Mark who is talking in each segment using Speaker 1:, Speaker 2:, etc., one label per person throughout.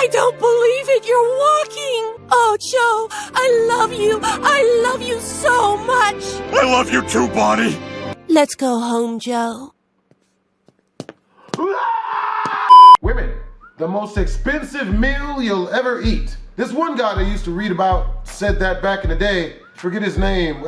Speaker 1: I don't believe it. You're walking. Oh, Joe, I love you. I love you so much.
Speaker 2: I love you too, Bonnie.
Speaker 1: Let's go home, Joe.
Speaker 3: Women, the most expensive meal you'll ever eat. This one guy I used to read about said that back in the day. Forget his name.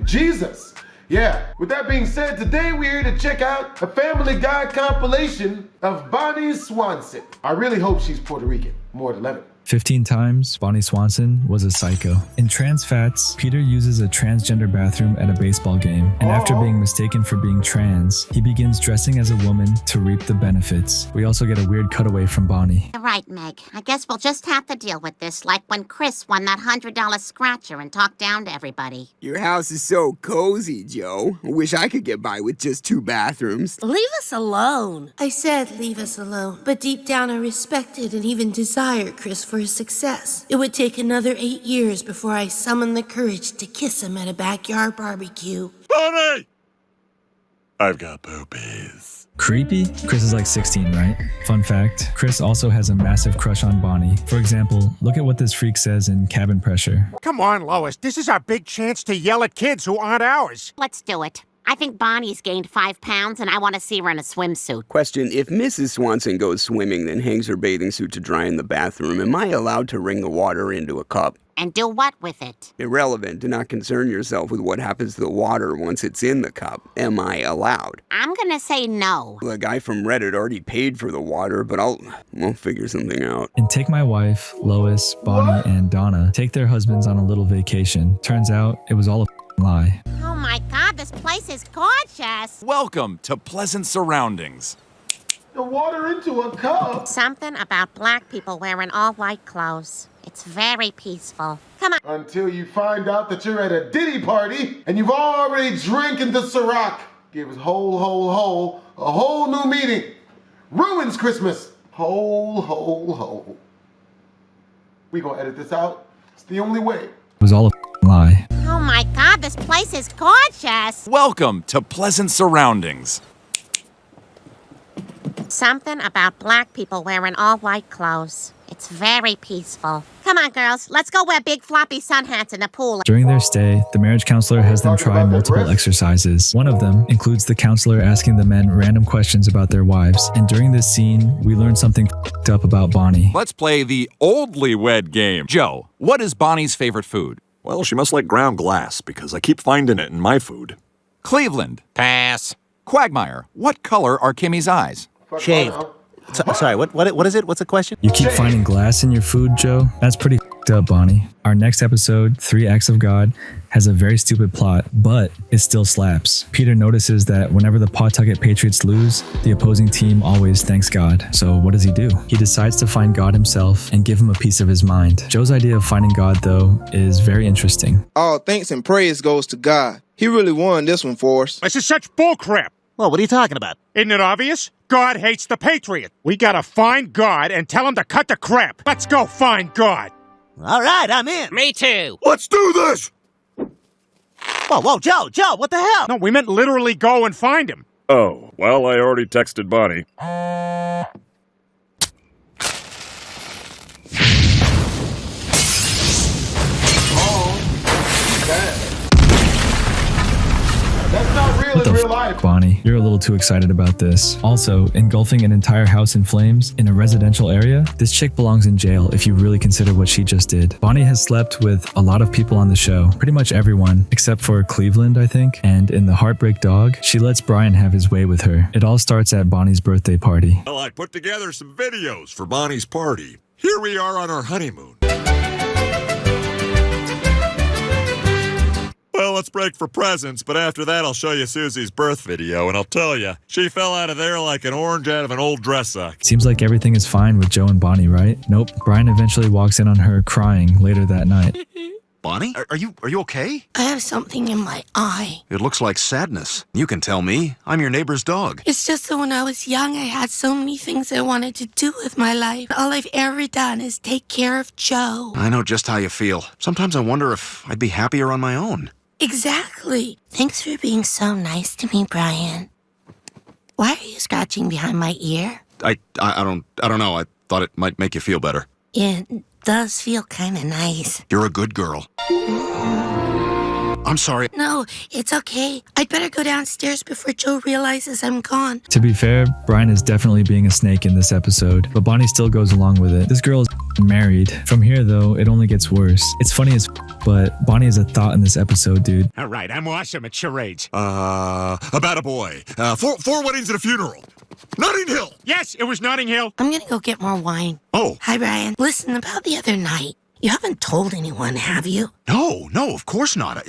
Speaker 3: Jesus. Yeah. With that being said, today we're here to check out a Family Guy compilation of Bonnie Swanson. I really hope she's Puerto Rican. More than 11.
Speaker 4: 15 times, Bonnie Swanson was a psycho. In Trans Fats, Peter uses a transgender bathroom at a baseball game, and after being mistaken for being trans, he begins dressing as a woman to reap the benefits. We also get a weird cutaway from Bonnie.
Speaker 5: All right, Meg. I guess we'll just have to deal with this, like when Chris won that $100 scratcher and talked down to everybody.
Speaker 6: Your house is so cozy, Joe. I wish I could get by with just 2 bathrooms.
Speaker 1: Leave us alone. I said leave us alone, but deep down I respected and even desired Chris for his success. It would take another 8 years before I summoned the courage to kiss him at a backyard barbecue.
Speaker 2: Bonnie! I've got poopies.
Speaker 4: Creepy? Chris is like 16, right? Fun fact, Chris also has a massive crush on Bonnie. For example, look at what this freak says in Cabin Pressure.
Speaker 7: Come on, Lois. This is our big chance to yell at kids who aren't ours.
Speaker 5: Let's do it. I think Bonnie's gained 5 pounds, and I want to see her in a swimsuit.
Speaker 6: Question, if Mrs. Swanson goes swimming, then hangs her bathing suit to dry in the bathroom, am I allowed to wring the water into a cup?
Speaker 5: And do what with it?
Speaker 6: Irrelevant. Do not concern yourself with what happens to the water once it's in the cup. Am I allowed?
Speaker 5: I'm gonna say no.
Speaker 6: The guy from Reddit already paid for the water, but we'll figure something out.
Speaker 4: And Take My Wife, Lois, Bonnie, and Donna take their husbands on a little vacation. Turns out it was all a lie.
Speaker 5: Oh my God, this place is gorgeous.
Speaker 2: Welcome to pleasant surroundings.
Speaker 3: The water into a cup.
Speaker 5: Something about black people wearing all white clothes. It's very peaceful. Come on.
Speaker 3: Until you find out that you're at a Diddy party and you've already drinking the Ciroc. Give us a whole new meaning. Ruins Christmas. Whole. We gonna edit this out. It's the only way.
Speaker 4: It was all a lie.
Speaker 5: Oh my God, this place is gorgeous.
Speaker 2: Welcome to pleasant surroundings.
Speaker 5: Something about black people wearing all white clothes. It's very peaceful. Come on, girls. Let's go wear big floppy sun hats in the pool.
Speaker 4: During their stay, the marriage counselor has them try multiple exercises. One of them includes the counselor asking the men random questions about their wives. And during this scene, we learn something f***ed up about Bonnie.
Speaker 2: Let's play the oldly wed game. Joe, what is Bonnie's favorite food?
Speaker 8: Well, she must like ground glass, because I keep finding it in my food.
Speaker 2: Cleveland.
Speaker 9: Pass.
Speaker 2: Quagmire, what color are Kimmy's eyes?
Speaker 9: Shaved. Sorry, what is it? What's the question?
Speaker 4: You keep finding glass in your food, Joe? That's pretty f***ed up, Bonnie. Our next episode, 3 Acts of God, has a very stupid plot, but it still slaps. Peter notices that whenever the Pawtucket Patriots lose, the opposing team always thanks God. So what does he do? He decides to find God himself and give him a piece of his mind. Joe's idea of finding God, though, is very interesting.
Speaker 10: All thanks and praise goes to God. He really won this one for us.
Speaker 7: This is such bullcrap.
Speaker 9: Well, what are you talking about?
Speaker 7: Isn't it obvious? God hates the Patriot. We gotta find God and tell him to cut the crap. Let's go find God.
Speaker 9: All right, I'm in.
Speaker 11: Me too.
Speaker 8: Let's do this!
Speaker 9: Whoa, Joe, what the hell?
Speaker 7: No, we meant literally go and find him.
Speaker 8: Oh, well, I already texted Bonnie.
Speaker 3: That's not real in real life.
Speaker 4: Bonnie, you're a little too excited about this. Also, engulfing an entire house in flames in a residential area? This chick belongs in jail if you really consider what she just did. Bonnie has slept with a lot of people on the show, pretty much everyone, except for Cleveland, I think. And in The Heartbreak Dog, she lets Brian have his way with her. It all starts at Bonnie's birthday party.
Speaker 8: Well, I put together some videos for Bonnie's party. Here we are on our honeymoon. Well, let's break for presents, but after that I'll show you Susie's birth video, and I'll tell you, she fell out of there like an orange out of an old dress sock.
Speaker 4: Seems like everything is fine with Joe and Bonnie, right? Nope. Brian eventually walks in on her crying later that night.
Speaker 12: Bonnie, are you okay?
Speaker 1: I have something in my eye.
Speaker 12: It looks like sadness. You can tell me. I'm your neighbor's dog.
Speaker 1: It's just that when I was young, I had so many things I wanted to do with my life. All I've ever done is take care of Joe.
Speaker 12: I know just how you feel. Sometimes I wonder if I'd be happier on my own.
Speaker 1: Exactly. Thanks for being so nice to me, Brian. Why are you scratching behind my ear?
Speaker 12: I don't know. Thought it might make you feel better.
Speaker 1: It does feel kind of nice.
Speaker 12: You're a good girl. I'm sorry.
Speaker 1: No, it's okay. I'd better go downstairs before Joe realizes I'm gone.
Speaker 4: To be fair, Brian is definitely being a snake in this episode, but Bonnie still goes along with it. This girl is married. From here, though, it only gets worse. It's funny as but Bonnie is a thought in this episode, dude.
Speaker 7: All right, I'm awesome at charades.
Speaker 8: About a boy. Four weddings and a funeral. Notting Hill!
Speaker 7: Yes, it was Notting Hill.
Speaker 1: I'm gonna go get more wine.
Speaker 8: Oh.
Speaker 1: Hi, Brian. Listen, about the other night. You haven't told anyone, have you?
Speaker 12: No, of course not.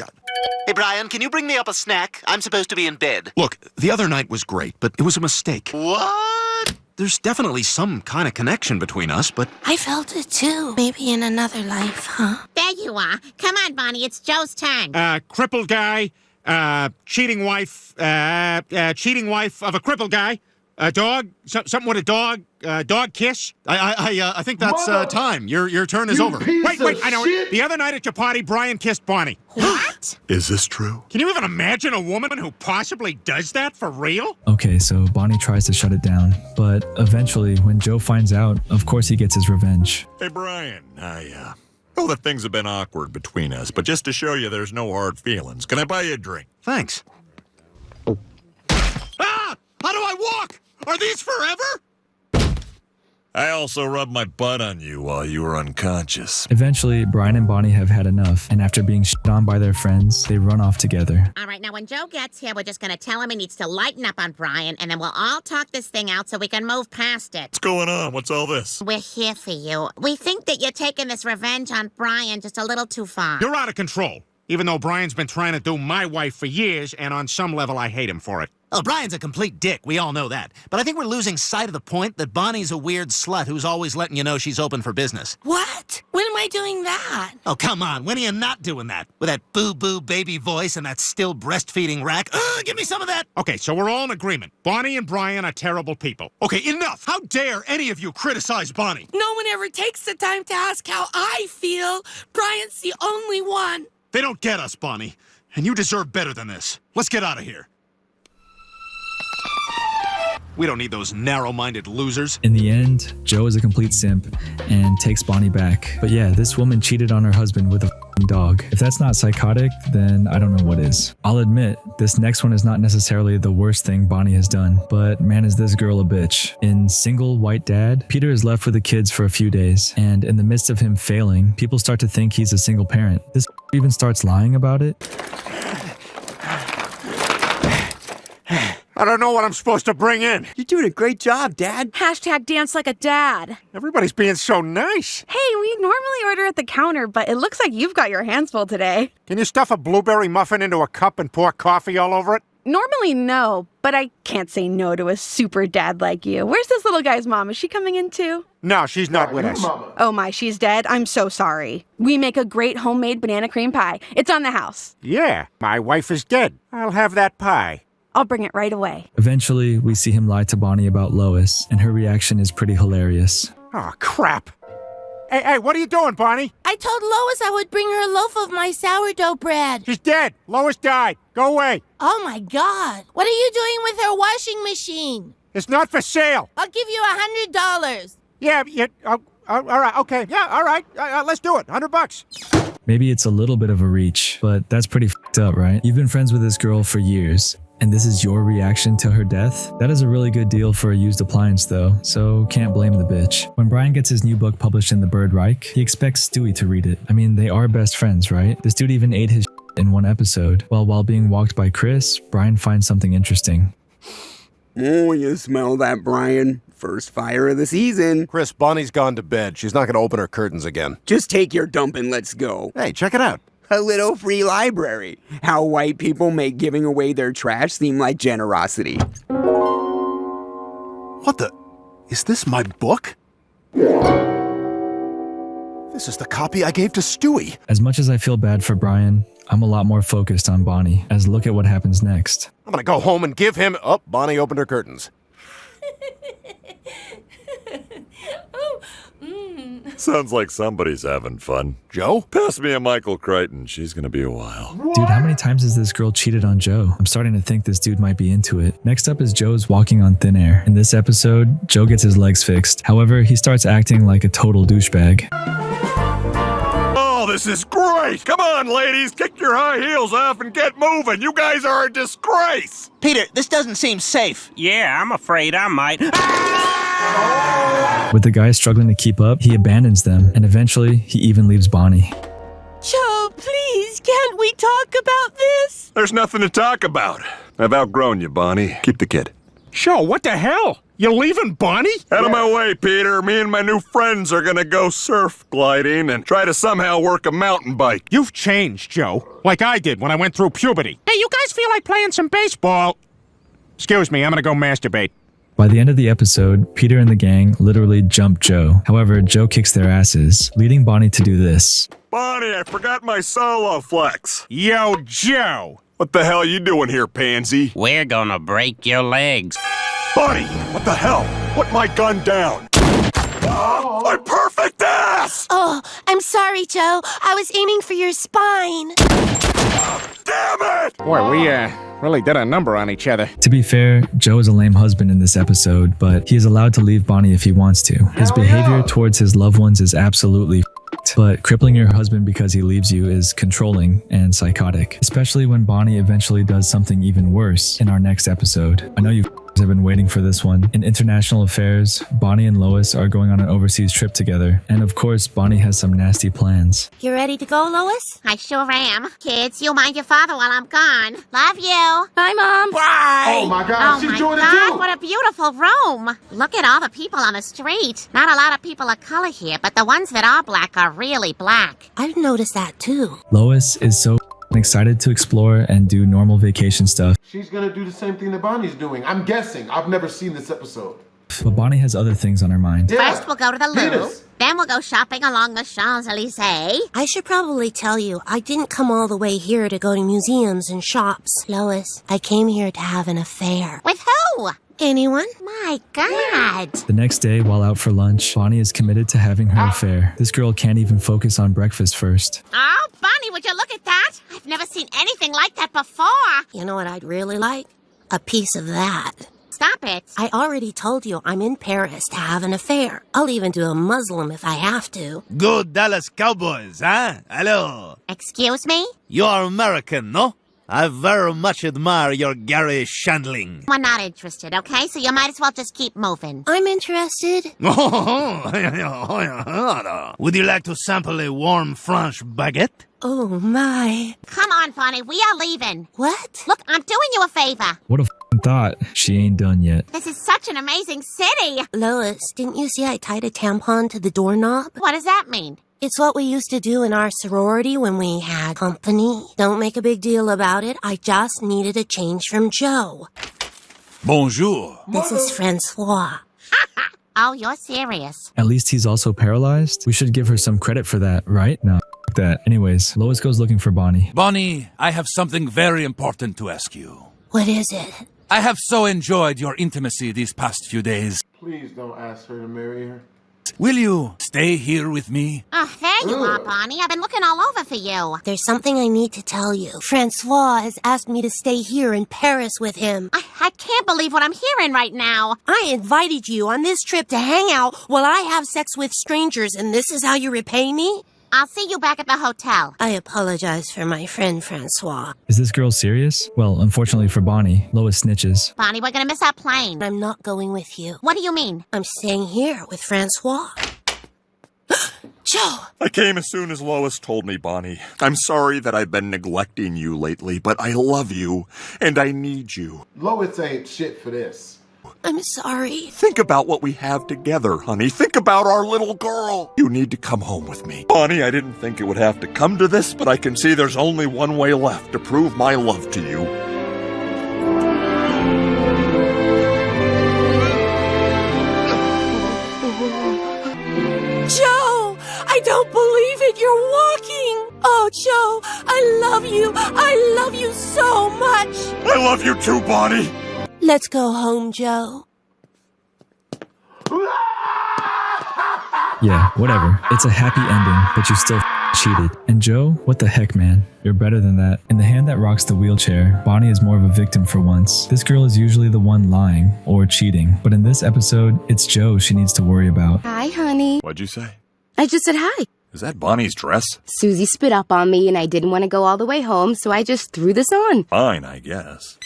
Speaker 9: Hey, Brian, can you bring me up a snack? I'm supposed to be in bed.
Speaker 12: Look, the other night was great, but it was a mistake.
Speaker 9: What?
Speaker 12: There's definitely some kind of connection between us, but...
Speaker 1: I felt it too. Maybe in another life, huh?
Speaker 5: There you are. Come on, Bonnie, it's Joe's turn.
Speaker 7: Crippled guy, cheating wife of a crippled guy, a dog, something with a dog, dog kiss.
Speaker 12: I think that's time. Your turn is over.
Speaker 7: Wait, I know it. The other night at your party, Brian kissed Bonnie.
Speaker 5: What?
Speaker 8: Is this true?
Speaker 7: Can you even imagine a woman who possibly does that for real?
Speaker 4: Okay, so Bonnie tries to shut it down, but eventually, when Joe finds out, of course he gets his revenge.
Speaker 8: Hey, Brian, I know that things have been awkward between us, but just to show you there's no hard feelings, can I buy you a drink?
Speaker 12: Thanks. Ah! How do I walk? Are these forever?
Speaker 8: I also rubbed my butt on you while you were unconscious.
Speaker 4: Eventually, Brian and Bonnie have had enough, and after being shit on by their friends, they run off together.
Speaker 5: All right, now when Joe gets here, we're just going to tell him he needs to lighten up on Brian, and then we'll all talk this thing out so we can move past it.
Speaker 8: What's going on? What's all this?
Speaker 5: We're here for you. We think that you're taking this revenge on Brian just a little too far.
Speaker 7: You're out of control. Even though Brian's been trying to do my wife for years, and on some level I hate him for it.
Speaker 9: Oh, Brian's a complete dick. We all know that. But I think we're losing sight of the point that Bonnie's a weird slut who's always letting you know she's open for business.
Speaker 1: What? When am I doing that?
Speaker 9: Oh, come on. When are you not doing that? With that boo-boo baby voice and that still breastfeeding rack? Give me some of that.
Speaker 7: Okay, so we're all in agreement. Bonnie and Brian are terrible people.
Speaker 12: Okay, enough. How dare any of you criticize Bonnie?
Speaker 1: No one ever takes the time to ask how I feel. Brian's the only one.
Speaker 12: They don't get us, Bonnie. And you deserve better than this. Let's get out of here. We don't need those narrow-minded losers.
Speaker 4: In the end, Joe is a complete simp and takes Bonnie back. But yeah, this woman cheated on her husband with a f***ing dog. If that's not psychotic, then I don't know what is. I'll admit, this next one is not necessarily the worst thing Bonnie has done, but man is this girl a bitch. In Single White Dad, Peter is left with the kids for a few days, and in the midst of him failing, people start to think he's a single parent. This even starts lying about it.
Speaker 7: I don't know what I'm supposed to bring in.
Speaker 6: You're doing a great job, Dad.
Speaker 11: Hashtag dance like a dad.
Speaker 7: Everybody's being so nice.
Speaker 11: Hey, we normally order at the counter, but it looks like you've got your hands full today.
Speaker 7: Can you stuff a blueberry muffin into a cup and pour coffee all over it?
Speaker 11: Normally, no, but I can't say no to a super dad like you. Where's this little guy's mom? Is she coming in too?
Speaker 7: No, she's not with us.
Speaker 11: Oh my, she's dead? I'm so sorry. We make a great homemade banana cream pie. It's on the house.
Speaker 7: Yeah, my wife is dead. I'll have that pie.
Speaker 11: I'll bring it right away.
Speaker 4: Eventually, we see him lie to Bonnie about Lois, and her reaction is pretty hilarious.
Speaker 7: Oh, crap. Hey, what are you doing, Bonnie?
Speaker 1: I told Lois I would bring her a loaf of my sourdough bread.
Speaker 7: She's dead. Lois died. Go away.
Speaker 1: Oh my God. What are you doing with her washing machine?
Speaker 7: It's not for sale.
Speaker 1: I'll give you $100.
Speaker 7: Yeah, all right, okay. Yeah, all right. Let's do it. $100.
Speaker 4: Maybe it's a little bit of a reach, but that's pretty f***ed up, right? You've been friends with this girl for years, and this is your reaction to her death? That is a really good deal for a used appliance though, so can't blame the bitch. When Brian gets his new book published in the Bird Reich, he expects Stewie to read it. I mean, they are best friends, right? This dude even ate his in one episode. While being walked by Chris, Brian finds something interesting.
Speaker 6: Oh, you smell that, Brian? First fire of the season.
Speaker 13: Chris, Bonnie's gone to bed. She's not going to open her curtains again.
Speaker 6: Just take your dump and let's go.
Speaker 13: Hey, check it out.
Speaker 6: A little free library. How white people make giving away their trash seem like generosity.
Speaker 13: What the? Is this my book? This is the copy I gave to Stewie.
Speaker 4: As much as I feel bad for Brian, I'm a lot more focused on Bonnie, as look at what happens next.
Speaker 13: I'm going to go home and give him... Oh, Bonnie opened her curtains.
Speaker 1: Oh,
Speaker 8: Sounds like somebody's having fun.
Speaker 13: Joe?
Speaker 8: Pass me a Michael Crichton. She's gonna be a while.
Speaker 4: Dude, how many times has this girl cheated on Joe? I'm starting to think this dude might be into it. Next up is Joe's walking on thin air. In this episode, Joe gets his legs fixed. However, he starts acting like a total douchebag.
Speaker 8: Oh, this is great! Come on, ladies, kick your high heels off and get moving. You guys are a disgrace!
Speaker 9: Peter, this doesn't seem safe.
Speaker 14: Yeah, I'm afraid I might.
Speaker 4: With the guys struggling to keep up, he abandons them, and eventually, he even leaves Bonnie.
Speaker 1: Joe, please, can't we talk about this?
Speaker 8: There's nothing to talk about. I've outgrown you, Bonnie. Keep the kid.
Speaker 7: Joe, what the hell? You leaving Bonnie?
Speaker 8: Out of my way, Peter. Me and my new friends are gonna go surf gliding and try to somehow work a mountain bike.
Speaker 7: You've changed, Joe. Like I did when I went through puberty. Hey, you guys feel like playing some baseball? Excuse me, I'm gonna go masturbate.
Speaker 4: By the end of the episode, Peter and the gang literally jump Joe. However, Joe kicks their asses, leading Bonnie to do this.
Speaker 8: Bonnie, I forgot my solo flex.
Speaker 7: Yo, Joe.
Speaker 8: What the hell you doing here, pansy?
Speaker 14: We're gonna break your legs.
Speaker 8: Bonnie, what the hell? Put my gun down. My perfect ass!
Speaker 1: Oh, I'm sorry, Joe. I was aiming for your spine.
Speaker 8: Damn it!
Speaker 7: Boy, we, really did a number on each other.
Speaker 4: To be fair, Joe is a lame husband in this episode, but he is allowed to leave Bonnie if he wants to. His behavior towards his loved ones is absolutely f***ed, but crippling your husband because he leaves you is controlling and psychotic, especially when Bonnie eventually does something even worse in our next episode. I know you have been waiting for this one. In international affairs, Bonnie and Lois are going on an overseas trip together, and of course, Bonnie has some nasty plans.
Speaker 1: You ready to go, Lois?
Speaker 5: I sure am. Kids, you mind your father while I'm gone. Love you.
Speaker 11: Bye, Mom.
Speaker 3: Oh my God,
Speaker 5: Oh
Speaker 3: she's
Speaker 5: my
Speaker 3: joining
Speaker 5: God,
Speaker 3: too.
Speaker 5: what a beautiful room. Look at all the people on the street. Not a lot of people of color here, but the ones that are black are really black.
Speaker 1: I've noticed that too.
Speaker 4: Lois is so excited to explore and do normal vacation stuff.
Speaker 3: She's gonna do the same thing that Bonnie's doing. I'm guessing. I've never seen this episode.
Speaker 4: But Bonnie has other things on her mind.
Speaker 3: Yeah.
Speaker 5: First, we'll go to the Louvre.
Speaker 3: Venus.
Speaker 5: Then we'll go shopping along the Champs-Elysees.
Speaker 1: I should probably tell you, I didn't come all the way here to go to museums and shops. Lois, I came here to have an affair.
Speaker 5: With who?
Speaker 1: Anyone?
Speaker 5: My God.
Speaker 4: The next day, while out for lunch, Bonnie is committed to having her affair. This girl can't even focus on breakfast first.
Speaker 5: Oh, Bonnie, would you look at that? I've never seen anything like that before.
Speaker 1: You know what I'd really like? A piece of that.
Speaker 5: Stop it.
Speaker 1: I already told you I'm in Paris to have an affair. I'll even do a Muslim if I have to.
Speaker 15: Good Dallas Cowboys, huh? Hello.
Speaker 5: Excuse me?
Speaker 15: You are American, no? I very much admire your Gary Shandling.
Speaker 5: We're not interested, okay? So you might as well just keep moving.
Speaker 1: I'm interested.
Speaker 15: Would you like to sample a warm French baguette?
Speaker 1: Oh my.
Speaker 5: Come on, Bonnie, we are leaving.
Speaker 1: What?
Speaker 5: Look, I'm doing you a favor.
Speaker 4: What a f***ing thought. She ain't done yet.
Speaker 5: This is such an amazing city.
Speaker 1: Lois, didn't you see I tied a tampon to the doorknob?
Speaker 5: What does that mean?
Speaker 1: It's what we used to do in our sorority when we had company. Don't make a big deal about it. I just needed a change from Joe.
Speaker 2: Bonjour.
Speaker 1: This is Francois.
Speaker 5: Oh, you're serious.
Speaker 4: At least he's also paralyzed. We should give her some credit for that, right? No, f*** that. Anyways, Lois goes looking for Bonnie.
Speaker 16: Bonnie, I have something very important to ask you.
Speaker 1: What is it?
Speaker 16: I have so enjoyed your intimacy these past few days.
Speaker 3: Please don't ask her to marry her.
Speaker 16: Will you stay here with me?
Speaker 5: Oh, there you are, Bonnie. I've been looking all over for you.
Speaker 1: There's something I need to tell you. Francois has asked me to stay here in Paris with him.
Speaker 5: I can't believe what I'm hearing right now.
Speaker 1: I invited you on this trip to hang out while I have sex with strangers, and this is how you repay me?
Speaker 5: I'll see you back at the hotel.
Speaker 1: I apologize for my friend Francois.
Speaker 4: Is this girl serious? Well, unfortunately for Bonnie, Lois snitches.
Speaker 5: Bonnie, we're gonna miss our plane.
Speaker 1: I'm not going with you.
Speaker 5: What do you mean?
Speaker 1: I'm staying here with Francois. Joe!
Speaker 8: I came as soon as Lois told me, Bonnie. I'm sorry that I've been neglecting you lately, but I love you, and I need you.
Speaker 3: Lois ain't shit for this.
Speaker 1: I'm sorry.
Speaker 8: Think about what we have together, honey. Think about our little girl. You need to come home with me. Bonnie, I didn't think it would have to come to this, but I can see there's only one way left to prove my love to you.
Speaker 1: Joe! I don't believe it! You're walking! Oh, Joe, I love you! I love you so much!
Speaker 8: I love you too, Bonnie!
Speaker 1: Let's go home, Joe.
Speaker 4: Yeah, whatever. It's a happy ending, but you still cheated. And Joe, what the heck, man? You're better than that. In The Hand That Rocks the Wheelchair, Bonnie is more of a victim for once. This girl is usually the one lying or cheating, but in this episode, it's Joe she needs to worry about.
Speaker 17: Hi, honey.
Speaker 8: What'd you say?
Speaker 17: I just said hi.
Speaker 8: Is that Bonnie's dress?
Speaker 17: Susie spit up on me and I didn't want to go all the way home, so I just threw this on.
Speaker 8: Fine, I guess.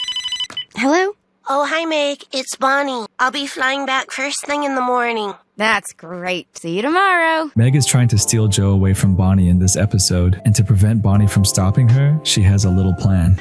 Speaker 17: Hello?
Speaker 1: Oh, hi, Meg. It's Bonnie. I'll be flying back first thing in the morning.
Speaker 17: That's great. See you tomorrow.
Speaker 4: Meg is trying to steal Joe away from Bonnie in this episode, and to prevent Bonnie from stopping her, she has a little plan.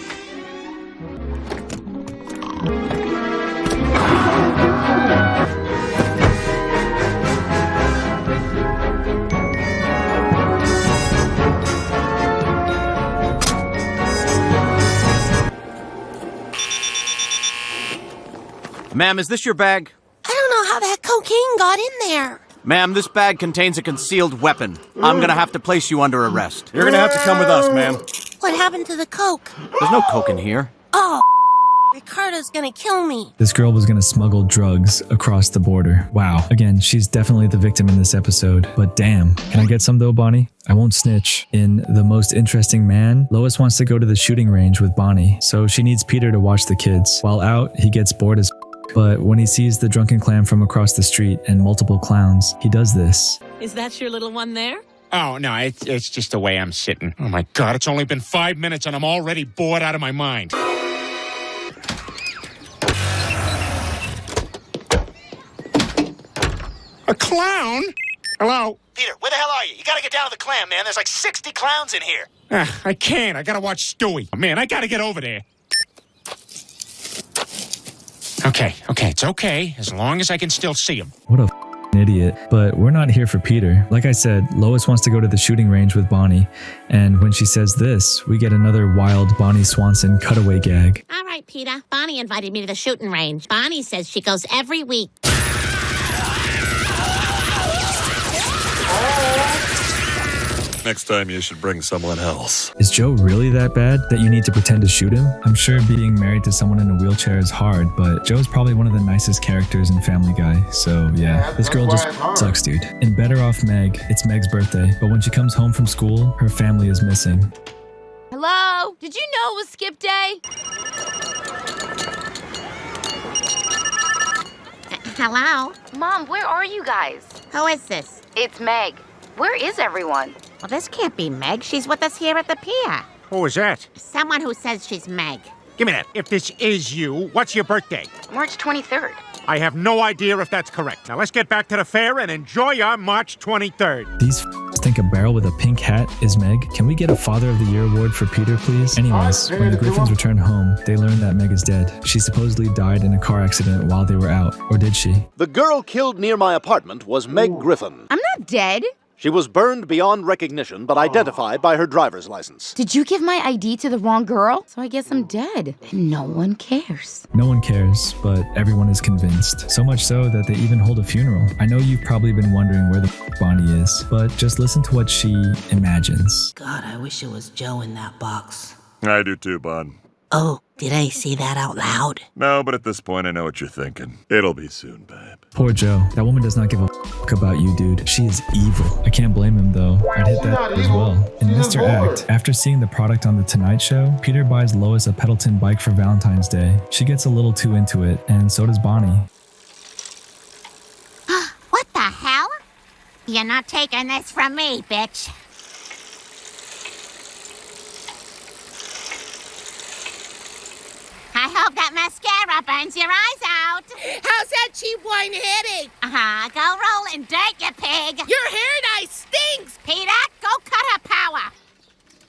Speaker 18: Ma'am, is this your bag?
Speaker 1: I don't know how that cocaine got in there.
Speaker 18: Ma'am, this bag contains a concealed weapon. I'm gonna have to place you under arrest.
Speaker 13: You're gonna have to come with us, ma'am.
Speaker 1: What happened to the coke?
Speaker 18: There's no coke in here.
Speaker 1: Oh, Ricardo's gonna kill me.
Speaker 4: This girl was gonna smuggle drugs across the border. Wow. Again, she's definitely the victim in this episode. But damn. Can I get some though, Bonnie? I won't snitch. In The Most Interesting Man, Lois wants to go to the shooting range with Bonnie, so she needs Peter to watch the kids. While out, he gets bored as but when he sees the drunken clown from across the street and multiple clowns, he does this.
Speaker 19: Is that your little one there?
Speaker 7: Oh, no, it's just the way I'm sitting. Oh, my God, it's only been 5 minutes and I'm already bored out of my mind. A clown? Hello?
Speaker 9: Peter, where the hell are you? You gotta get down to the clam, man. There's like 60 clowns in here.
Speaker 7: I can't. I gotta watch Stewie. Man, I gotta get over there. Okay, it's okay, as long as I can still see him.
Speaker 4: What a idiot. But we're not here for Peter. Like I said, Lois wants to go to the shooting range with Bonnie, and when she says this, we get another wild Bonnie Swanson cutaway gag.
Speaker 5: All right, Peter. Bonnie invited me to the shooting range. Bonnie says she goes every week.
Speaker 8: Next time you should bring someone else.
Speaker 4: Is Joe really that bad that you need to pretend to shoot him? I'm sure being married to someone in a wheelchair is hard, but Joe's probably one of the nicest characters in Family Guy, so yeah, this girl just sucks, dude. In Better Off Meg, it's Meg's birthday, but when she comes home from school, her family is missing.
Speaker 17: Hello? Did you know it was skip day?
Speaker 5: Hello?
Speaker 17: Mom, where are you guys?
Speaker 5: Who is this?
Speaker 17: It's Meg. Where is everyone?
Speaker 5: Well, this can't be Meg. She's with us here at the pier.
Speaker 7: Who is that?
Speaker 5: Someone who says she's Meg.
Speaker 7: Give me that. If this is you, what's your birthday?
Speaker 17: March 23rd.
Speaker 7: I have no idea if that's correct. Now let's get back to the fair and enjoy our March 23rd.
Speaker 4: These think a barrel with a pink hat is Meg. Can we get a Father of the Year award for Peter, please? Anyways, when the Griffins return home, they learn that Meg is dead. She supposedly died in a car accident while they were out. Or did she?
Speaker 20: The girl killed near my apartment was Meg Griffin.
Speaker 17: I'm not dead.
Speaker 20: She was burned beyond recognition, but identified by her driver's license.
Speaker 17: Did you give my ID to the wrong girl? So I guess I'm dead. And no one cares.
Speaker 4: No one cares, but everyone is convinced. So much so that they even hold a funeral. I know you've probably been wondering where the Bonnie is, but just listen to what she imagines.
Speaker 1: God, I wish it was Joe in that box.
Speaker 8: I do too, Bon.
Speaker 1: Oh, did I say that out loud?
Speaker 8: No, but at this point I know what you're thinking. It'll be soon, babe.
Speaker 4: Poor Joe. That woman does not give a f about you, dude. She is evil. I can't blame him, though. I'd hit that as well. In Mr. Act, after seeing the product on The Tonight Show, Peter buys Lois a Pendleton bike for Valentine's Day. She gets a little too into it, and so does Bonnie.
Speaker 5: What the hell? You're not taking this from me, bitch. I hope that mascara burns your eyes out.
Speaker 1: How's that cheap wine headache?
Speaker 5: Go roll in dirt, you pig.
Speaker 1: Your hair dye stinks.
Speaker 5: Peter, go cut her power.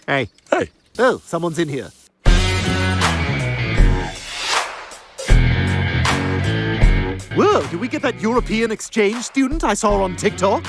Speaker 13: Hey.
Speaker 8: Hey.
Speaker 13: Oh, someone's in here. Whoa, did we get that European exchange student I saw on TikTok?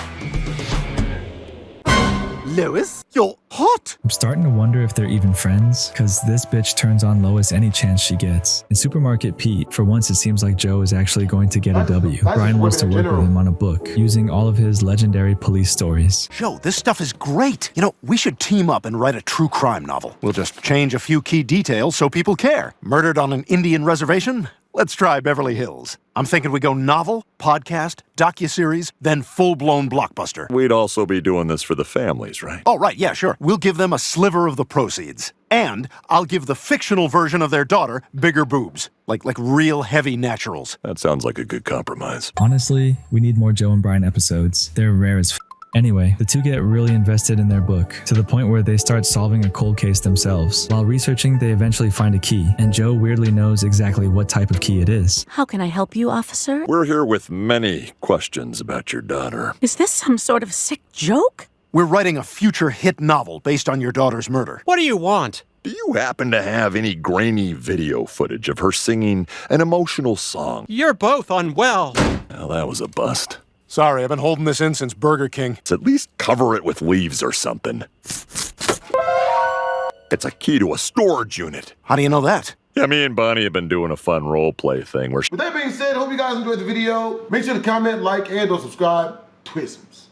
Speaker 13: Lois, you're hot!
Speaker 4: I'm starting to wonder if they're even friends, because this bitch turns on Lois any chance she gets. In Supermarket Pete, for once it seems like Joe is actually going to get a W. Brian wants to work with him on a book, using all of his legendary police stories.
Speaker 13: Joe, this stuff is great. You know, we should team up and write a true crime novel. We'll just change a few key details so people care. Murdered on an Indian reservation? Let's try Beverly Hills. I'm thinking we go novel, podcast, docuseries, then full-blown blockbuster.
Speaker 8: We'd also be doing this for the families, right?
Speaker 13: Oh, right, yeah, sure. We'll give them a sliver of the proceeds. And I'll give the fictional version of their daughter bigger boobs. Like real heavy naturals.
Speaker 8: That sounds like a good compromise.
Speaker 4: Honestly, we need more Joe and Brian episodes. They're rare as Anyway, the two get really invested in their book, to the point where they start solving a cold case themselves. While researching, they eventually find a key, and Joe weirdly knows exactly what type of key it is.
Speaker 19: How can I help you, officer?
Speaker 8: We're here with many questions about your daughter.
Speaker 19: Is this some sort of sick joke?
Speaker 13: We're writing a future hit novel based on your daughter's murder.
Speaker 12: What do you want?
Speaker 8: Do you happen to have any grainy video footage of her singing an emotional song?
Speaker 12: You're both unwell.
Speaker 8: Well, that was a bust.
Speaker 13: Sorry, I've been holding this in since Burger King.
Speaker 8: At least cover it with leaves or something. It's a key to a storage unit.
Speaker 13: How do you know that?
Speaker 8: Yeah, me and Bonnie have been doing a fun role play thing where...
Speaker 3: With that being said, hope you guys enjoyed the video. Make sure to comment, like, and or subscribe. Twisms.